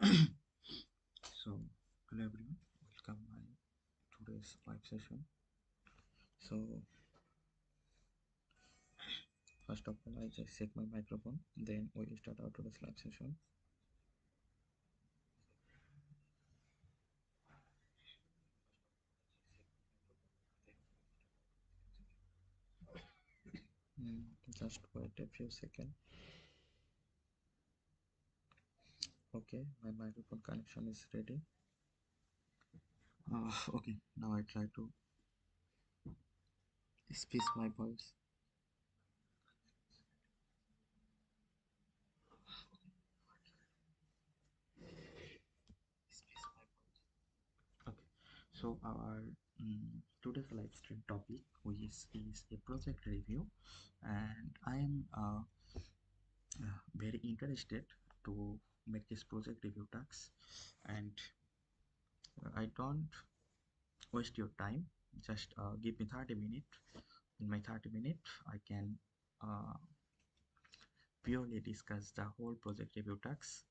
So, hello everyone, welcome my today's live session. So, first of all, I just check my microphone, then we start our today's live session. Just wait a few seconds. Okay, my microphone connection is ready. Okay, now I try to speak my voice. Okay, so our today's live stream topic is a project review, and I am very interested to make this project review task, and I don't waste your time. Just give me 30 minutes. In my 30 minutes I can uh, purely discuss the whole project review task.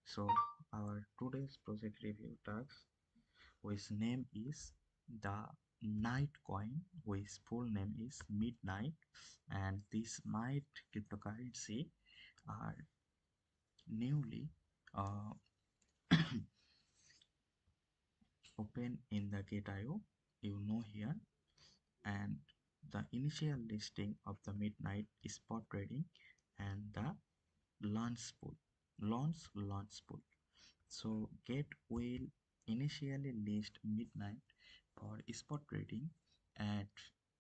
So our today's project review task, which name is the night coin, which full name is midnight, and this night cryptocurrency are newly uh, open in the GateIO, you know here, and the initial listing of the midnight spot trading and the launch pool, launch pool. So Gate will initially list midnight for spot trading at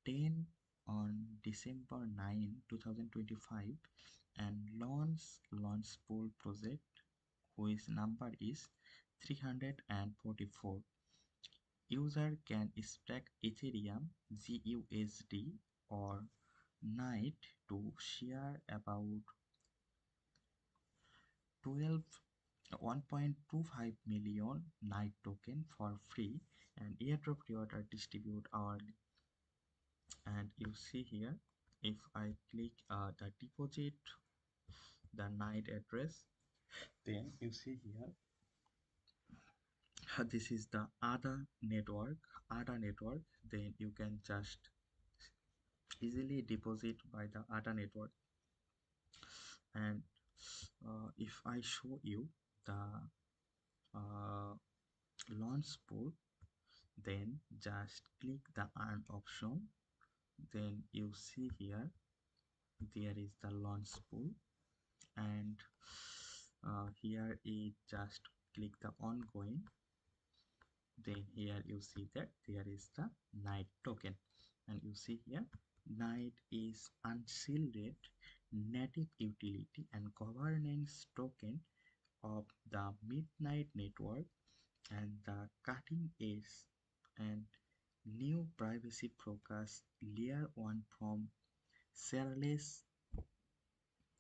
10 on December 9, 2025, and launch pool project whose number is 344. User can stack Ethereum, GUSD, or Night to share about 12 1.25 million Night token for free, and airdrop reward are distributed hourly. And you see here, if I click the deposit, the Night address, then you see here, this is the ADA network. Then you can just easily deposit by the ADA network. And if I show you the uh, launch pool, then just click the earn option, then you see here there is the launch pool, and here it just click the ongoing, then here you see that there is the night token, and you see here night is unshielded native utility and governance token of the midnight network, and the cutting edge and new privacy focused layer 1 from Charles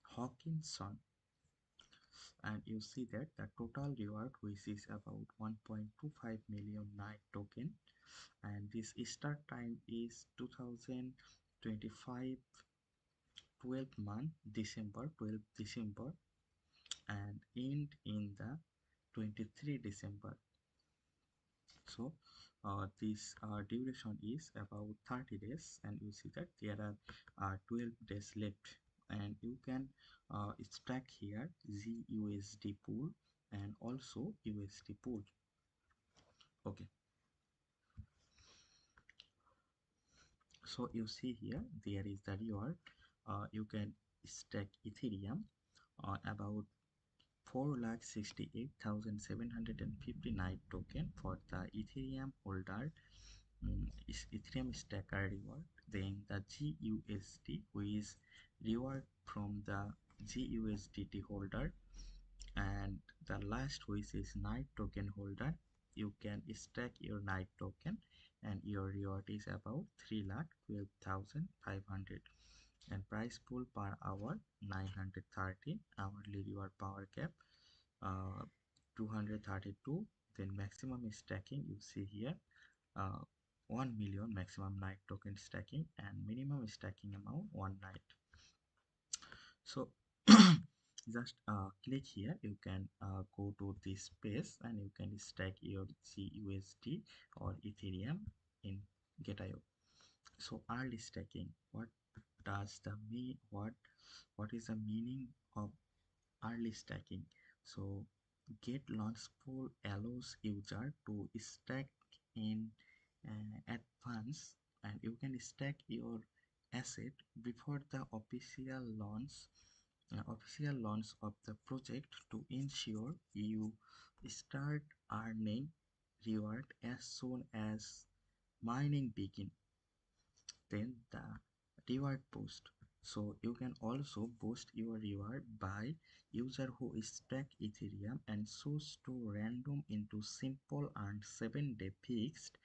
Hawkinson. And you see that the total reward, which is about 1.25 million night token, and this start time is 2025 12th month December 12th December, and end in the 23 December. So this duration is about 30 days, and you see that there are 12 days left, and you can stack here GUSD pool and also USD pool. Okay, so you see here there is the reward. You can stack Ethereum about 4,68,759 token for the Ethereum holder, is Ethereum stacker reward. Then the GUSD, which is reward from the GUSDT holder, and the last, which is night token holder. You can stack your night token, and your reward is about 3,12,500, and price pool per hour 930, hourly reward power cap 232. Then maximum stacking, you see here, uh, 1 million maximum night token stacking, and minimum stacking amount 1 night. So just click here. You can go to this page and you can stack your GUSD or Ethereum in GateIO. So early stacking, does the me what is the meaning of early stacking? So get launch pool allows user to stack in advance, and you can stack your asset before the official launch of the project to ensure you start earning reward as soon as mining begin. Then the reward boost. So you can also boost your reward by user who stack Ethereum and choose to random into simple and 7-day fixed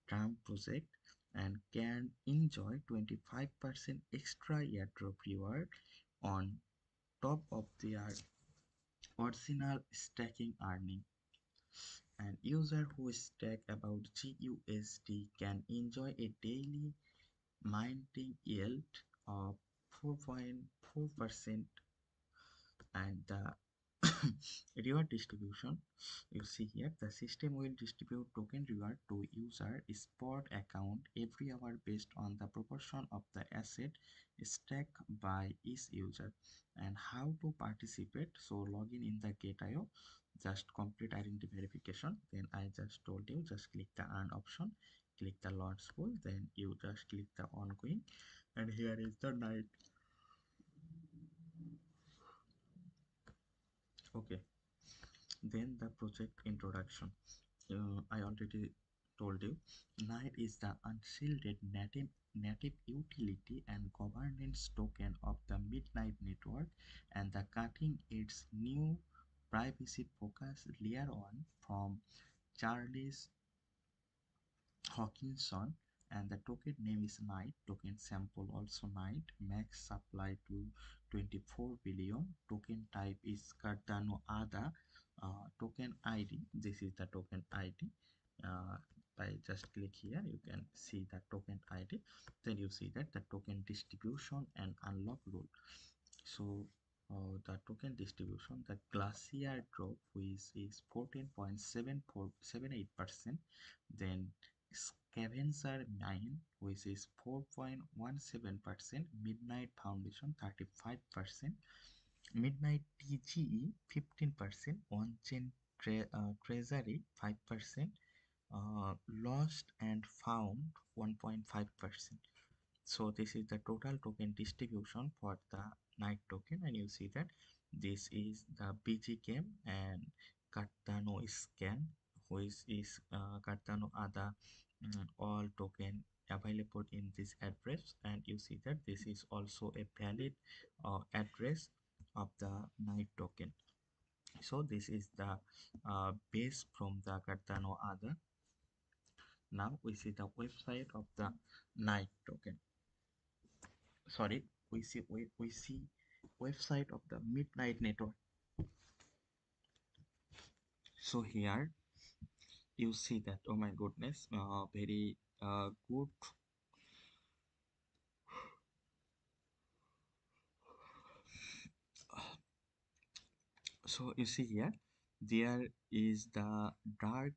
term project and can enjoy 25% extra airdrop reward on top of their original stacking earning. And user who stack about GUSD can enjoy a daily mining yield of 4.4%. And the reward distribution, you see here, the system will distribute token reward to user spot account every hour based on the proportion of the asset stacked by each user. And how to participate? So login in the GateIO, just complete identity verification. Then I just told you, just click the earn option, click the launch pool, then you just click the ongoing, and here is the night. Okay, then the project introduction. I already told you, Night is the unshielded native utility and governance token of the Midnight Network and the cutting its new privacy focused layer on from Charles Hawkinson, and the token name is Night. Token sample also Night. Max supply to 24 billion. Token type is Cardano ADA. Token ID. This is the token ID. By just click here, you can see the token ID. Then you see that the token distribution and unlock rule. So the token distribution, the glacier drop, which is 14.7478%. Then scavenger mine, which is 4.17%. Midnight foundation 35%. Midnight TGE 15%. On chain treasury 5%. Lost and found 1.5%. So this is the total token distribution for the night token, and you see that this is the BGCam and Cardano scan, which is Cardano other all token available in this address, and you see that this is also a valid address of the night token. So this is the base from the Cardano other. Now we see the website of the night token. Sorry, we see website of the Midnight Network. So here you see that, oh my goodness, very good. So you see here there is the dark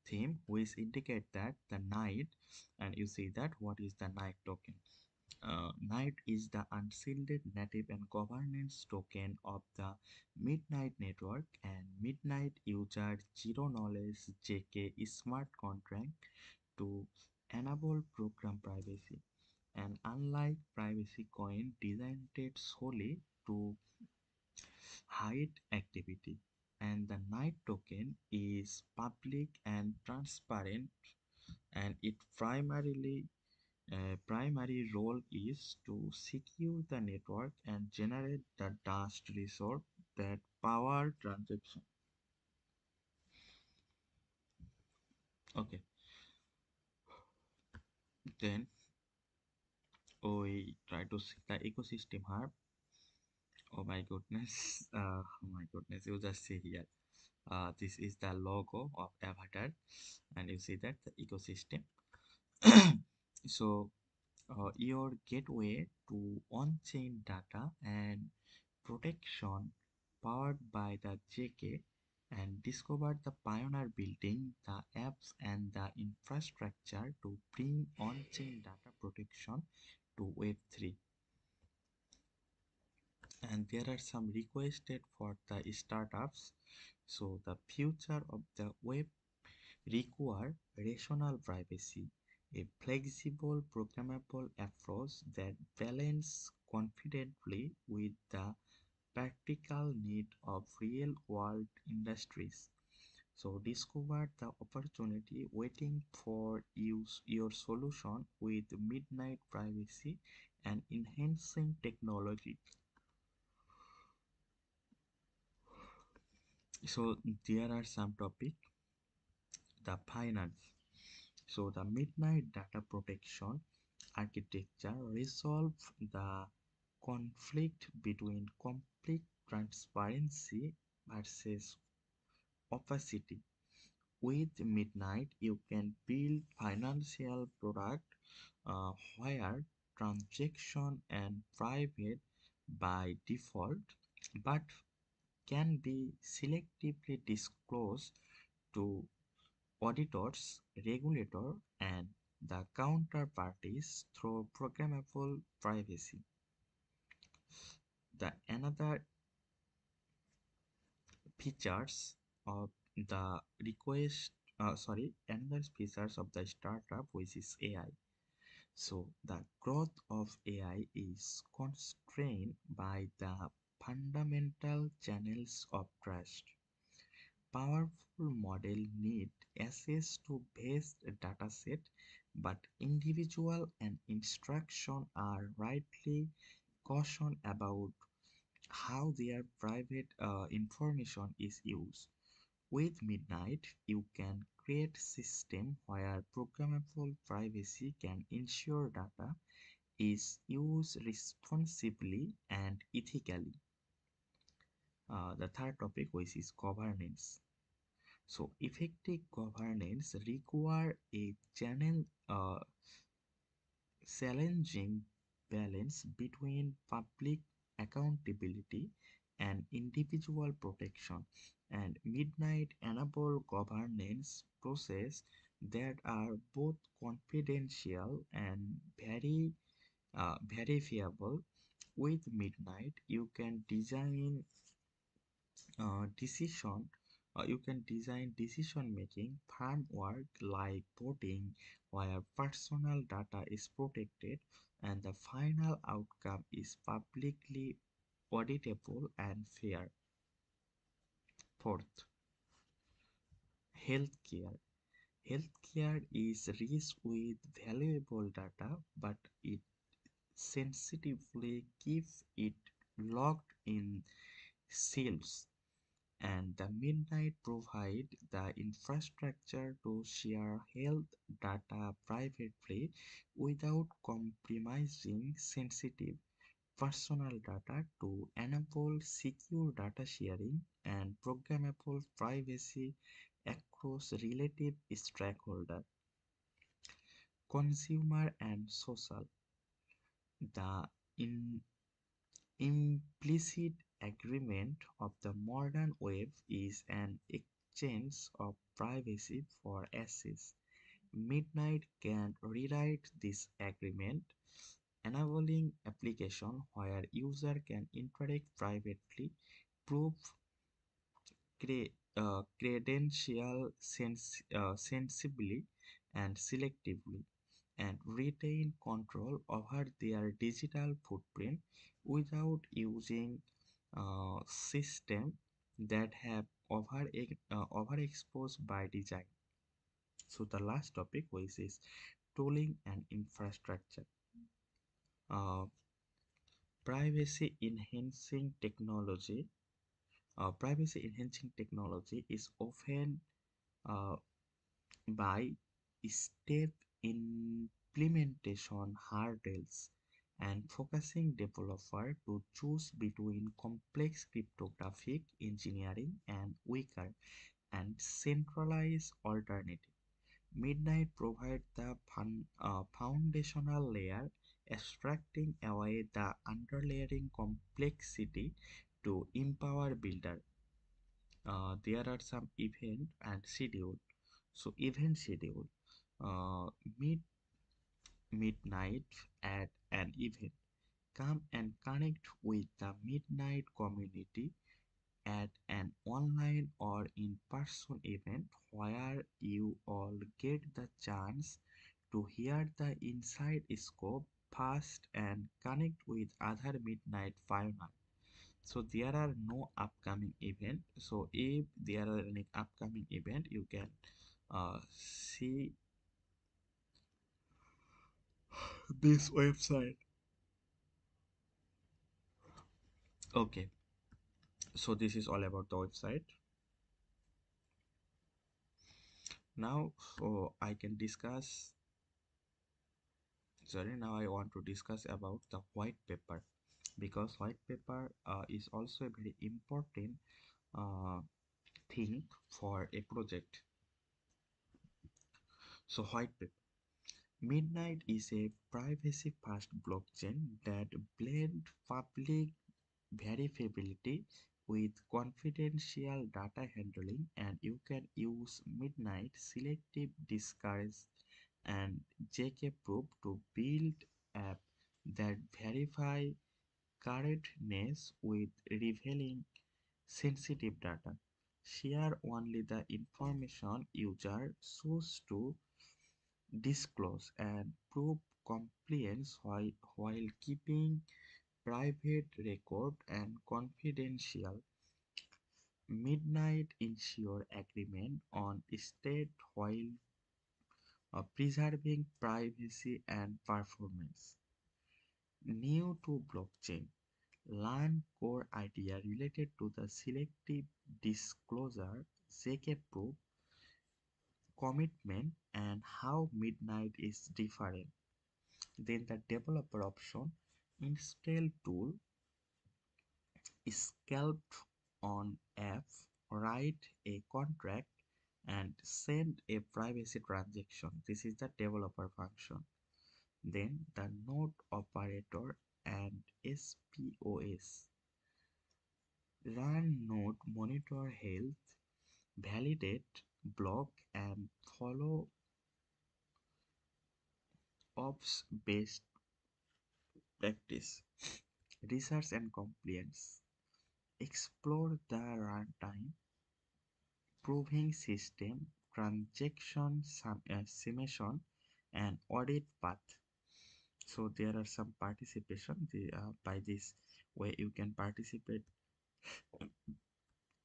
theme which indicate that the night, and you see that what is the night token. Night is the unshielded native and governance token of the Midnight Network, and Midnight user zero knowledge JK smart contract to enable program privacy. And unlike privacy coin designed solely to hide activity, and the night token is public and transparent, and it primary role is to secure the network and generate the dust resource that power transaction. Okay, then we try to see the ecosystem hub. Oh my goodness, oh my goodness, you just see here. This is the logo of Avatar, and you see that the ecosystem. So your gateway to on-chain data and protection powered by the JK, and discovered the pioneer building the apps and the infrastructure to bring on-chain data protection to Web3. And there are some requested for the startups. So the future of the web require rational privacy, a flexible programmable approach that balance confidently with the practical need of real world industries. So discover the opportunity waiting for use your solution with midnight privacy and enhancing technology. So there are some topic, the finance. So the midnight data protection architecture resolves the conflict between complete transparency versus opacity. With midnight, you can build financial product where transaction and private by default, but can be selectively disclosed to auditors, regulator, and the counterparties through programmable privacy. The another features of the request, another features of the startup which is AI. So the growth of AI is constrained by the fundamental channels of trust. Powerful model need access to vast dataset, but individual and instruction are rightly cautioned about how their private information is used. With Midnight, you can create system where programmable privacy can ensure data is used responsibly and ethically. The third topic, which is governance. So, effective governance require a challenging balance between public accountability and individual protection. And Midnight enable governance process that are both confidential and very verifiable. With Midnight, decision you can design decision making framework like voting where personal data is protected and the final outcome is publicly auditable and fair. Fourth, healthcare. Healthcare is rich with valuable data, but it sensitively keeps it locked in shelves, and the Midnight provide the infrastructure to share health data privately without compromising sensitive personal data to enable secure data sharing and programmable privacy across relative stakeholders. Consumer and social. The in implicit agreement of the modern web is an exchange of privacy for access. Midnight can rewrite this agreement, enabling application where user can interact privately, prove credential sensibly and selectively, and retain control over their digital footprint without using systems that have overexposed by design. So the last topic, which is tooling and infrastructure. Uh, privacy enhancing technology. Privacy enhancing technology is often uh, by step implementation hurdles and focusing developer to choose between complex cryptographic engineering and weaker and centralized alternative. Midnight provides the foundational layer, extracting away the underlying complexity to empower builder. There are some event and schedule. So event schedule, uh, meet midnight at an event. Come and connect with the midnight community at an online or in-person event where you all get the chance to hear the inside scope first and connect with other midnight pioneers. So there are no upcoming event. So if there are any upcoming event, you can see this website. Okay, so this is all about the website. Now, so I can discuss. Sorry, now I want to discuss about the white paper, because white paper is also a very important uh, thing for a project. So white paper. Midnight is a privacy-first blockchain that blends public verifiability with confidential data handling, and you can use Midnight selective disguise and JK proof to build app that verify correctness with revealing sensitive data. Share only the information user choose to disclose and prove compliance while keeping private record and confidential. Midnight ensure agreement on state while preserving privacy and performance. New to blockchain. Learn core idea related to the selective disclosure, ZK proof, commitment, and how Midnight is different. Then the developer option, install tool, scalped on app, write a contract, and send a privacy transaction. This is the developer function. Then the node operator and SPOS. Run node, monitor health, validate, block, and follow ops based practice. Research and compliance. Explore the runtime, proving system, transaction summation, and audit path. So there are some participation. By this way, you can participate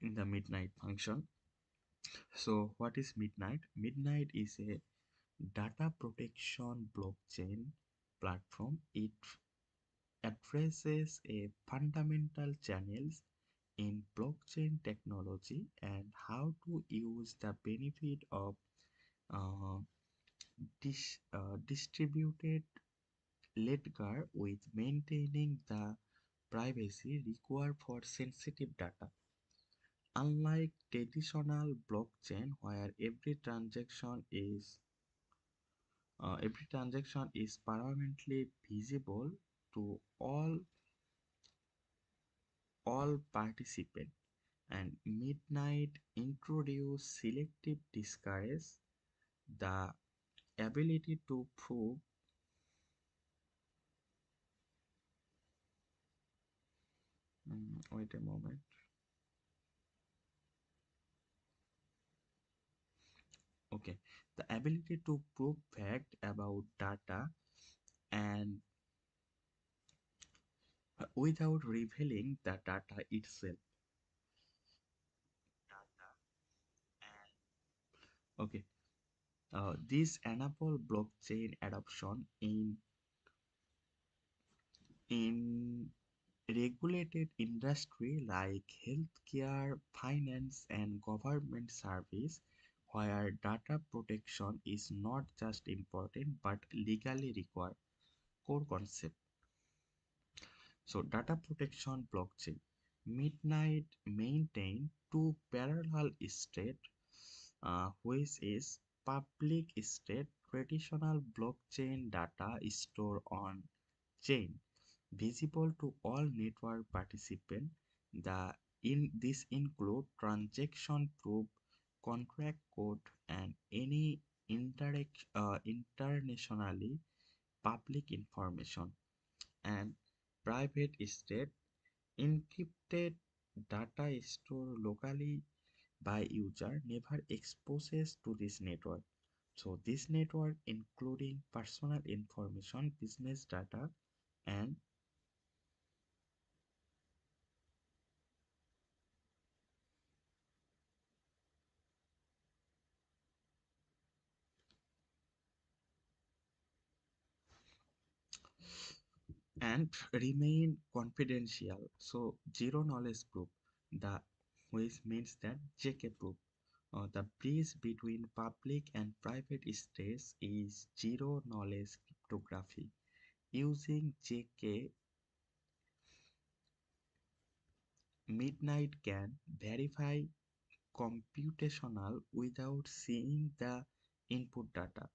in the midnight function. So what is midnight? Midnight is a data protection blockchain platform. It addresses a fundamental channels in blockchain technology and how to use the benefit of uh, distributed ledger with maintaining the privacy required for sensitive data. Unlike traditional blockchain where every transaction is permanently visible to all participants, and Midnight introduced selective disguise, the ability to prove. Wait a moment. Okay, the ability to prove fact about data and without revealing the data itself. Okay, this enable blockchain adoption in regulated industry like healthcare, finance, and government service, where data protection is not just important but legally required. Core concept. So data protection blockchain. Midnight maintain two parallel state, which is public state traditional blockchain data stored on chain visible to all network participants. The in this include transaction proof, contract code, and any internationally public information. And private state encrypted data stored locally by user never exposes to this network. So this network including personal information, business data, and and remain confidential. So zero knowledge proof, the which means that JK proof. The bridge between public and private states is zero knowledge cryptography. Using JK, Midnight can verify computational without seeing the input data,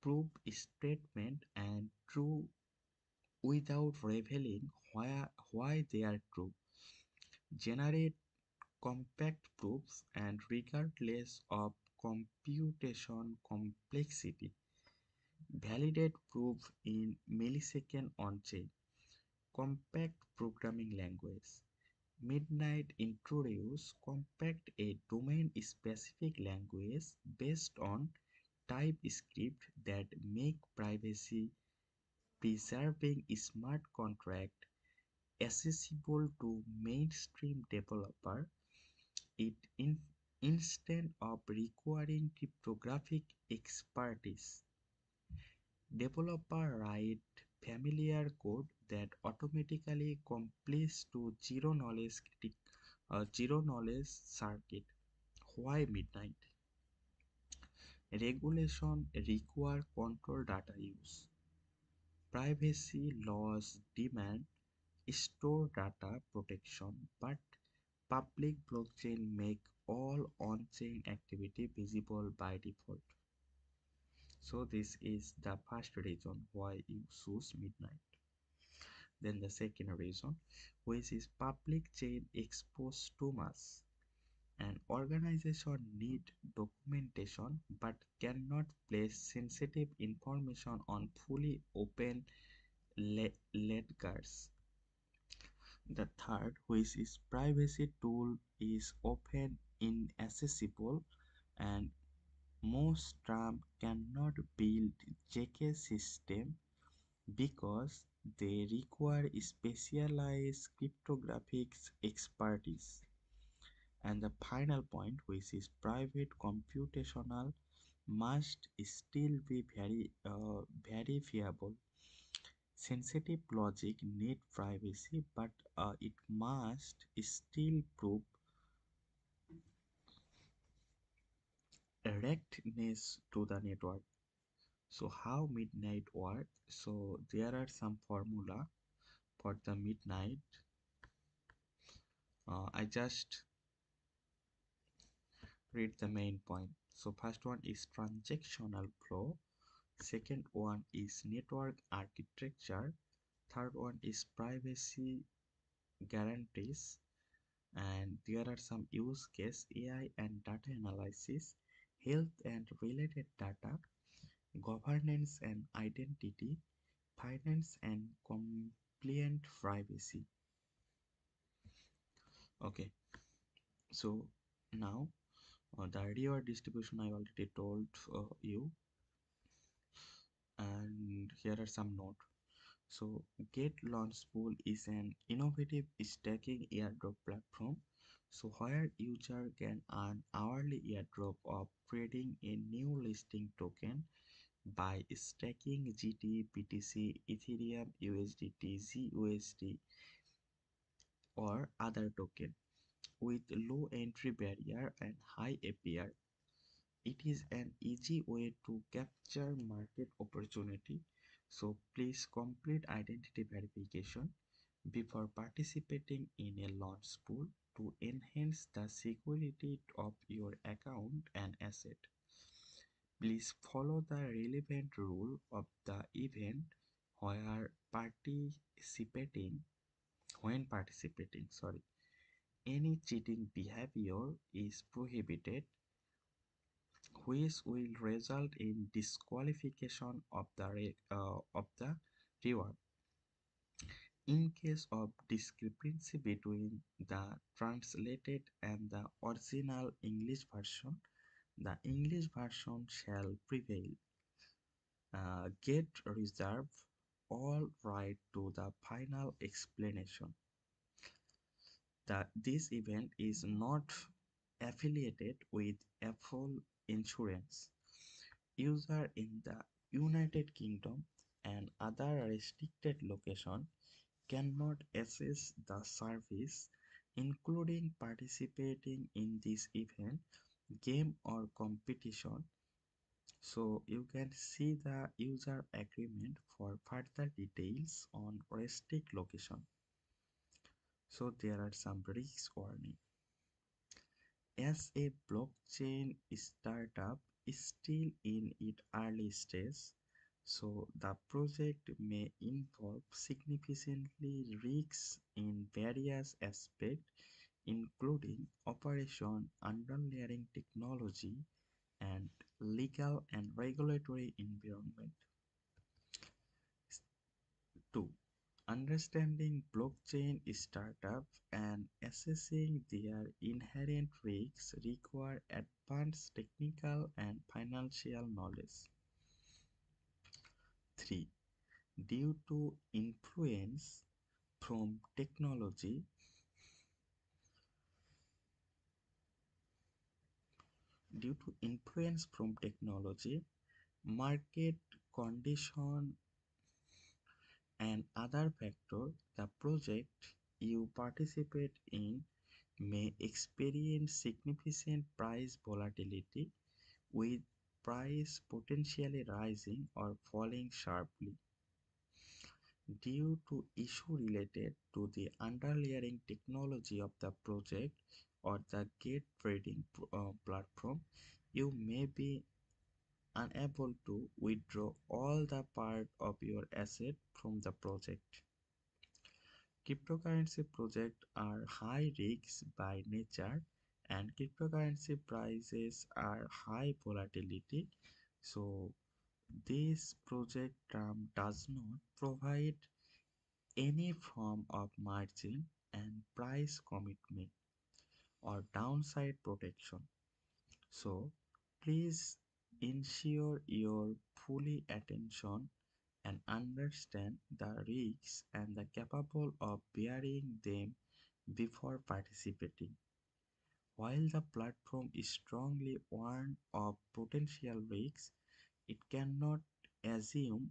prove statement and true without revealing why they are true, generate compact proofs and regardless of computation complexity, validate proof in millisecond on chain, compact programming language. Midnight introduced compact, a domain specific language based on TypeScript that make privacy preserving smart contract accessible to mainstream developer. It instead of requiring cryptographic expertise, developer write familiar code that automatically compiles to zero knowledge circuit. Why midnight? Regulation require control data use. Privacy laws demand store data protection, but public blockchain make all on-chain activity visible by default. So this is the first reason why you choose midnight. Then the second reason, which is public chain exposed too much. An organization need documentation but cannot place sensitive information on fully open ledgers. The third, which is privacy tool, is often inaccessible and most term cannot build JK system because they require specialized cryptographic expertise. And the final point, which is private computational, must still be verifiable. Sensitive logic need privacy, but it must still prove directness to the network. So how midnight work? So there are some formula for the midnight. I just read the main point. So first one is transactional flow. Second one is network architecture. Third one is privacy guarantees. And there are some use case AI and data analysis, health and related data, governance and identity, finance and compliant privacy. Okay, so now the reward distribution I already told you, and here are some notes. So, Get Launch Pool is an innovative staking airdrop platform. So, where user can earn hourly airdrop of trading a new listing token by staking GT, BTC, Ethereum, USDT, ZUSD, or other token with low entry barrier and high APR. It is an easy way to capture market opportunity. So please complete identity verification before participating in a launch pool to enhance the security of your account and asset. Please follow the relevant rule of the event where participating when participating. Sorry. Any cheating behavior is prohibited, which will result in disqualification of the reward. In case of discrepancy between the translated and the original English version, the English version shall prevail. Get reserve all right to the final explanation. This event is not affiliated with Apple Insurance. User in the United Kingdom and other restricted locations cannot access the service, including participating in this event, game, or competition. So you can see the user agreement for further details on restrict location. So there are some risk warning. As a blockchain startup is still in its early stage, so the project may involve significantly risks in various aspects, including operation, underlying technology, and legal and regulatory environment. 2. Understanding blockchain startups and assessing their inherent risks require advanced technical and financial knowledge. 3. Due to from technology, influence from technology, market condition, and other factors, the project you participate in may experience significant price volatility, with price potentially rising or falling sharply due to issues related to the underlying technology of the project or the gate trading platform. You may be unable to withdraw all the part of your asset from the project. Cryptocurrency projects are high risk by nature, and cryptocurrency prices are high volatility. So this project term does not provide any form of margin and price commitment or downside protection. So please ensure your fully attention and understand the risks and the capable of bearing them before participating. While the platform is strongly warned of potential risks, it cannot assume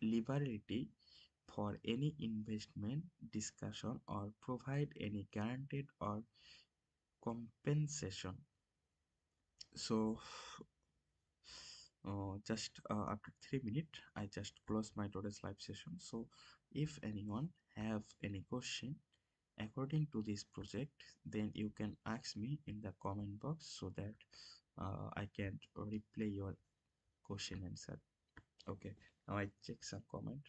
liability for any investment discussion or provide any guaranteed or compensation. So just after 3 minutes I just close my today's live session. So if anyone have any question according to this project, then you can ask me in the comment box so that I can replay your question answer. Okay, now I check some comment.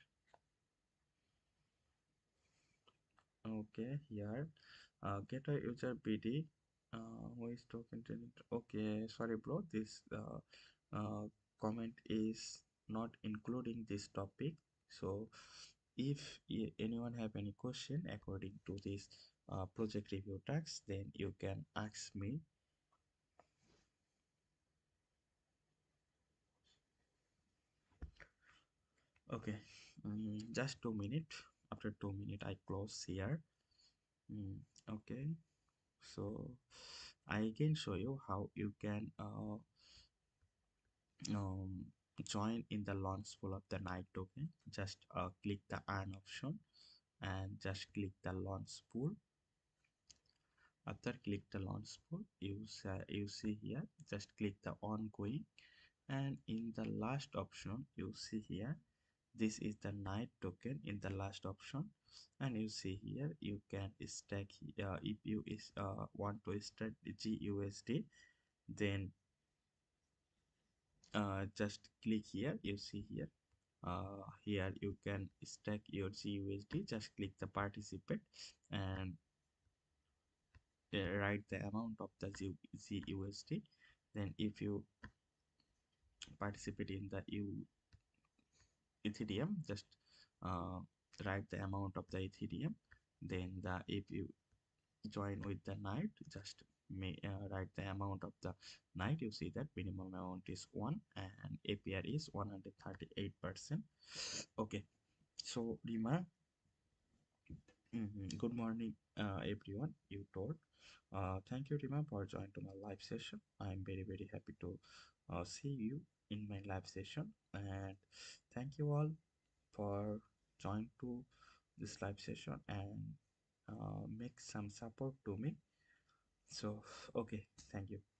Okay, here get a user BD who is talking to it. Okay, sorry bro, this comment is not including this topic. So if anyone have any question according to this project review tax, then you can ask me. Okay, just 2 minutes. After 2 minutes I close here. Okay, so I can show you how you can um, join in the launch pool of the night token. Just click the earn option and just click the launch pool. After click the launch pool, you see here, just click the ongoing, and in the last option you see here, this is the night token in the last option, and you see here you can stack if you want to start GUSD, then just click here. You see here, here you can stack your GUSD. Just click the participate, and write the amount of the ZUSD. Then if you participate in the Ethereum, just uh, write the amount of the Ethereum. Then if you join with the night, just write the amount of the night. You see that minimum amount is 1 and APR is 138%. Okay, so Rima, good morning, everyone. You told. Thank you, Rima, for joining to my live session. I'm very happy to see you in my live session, and thank you all for joining to this live session and make some support to me. So, okay, thank you.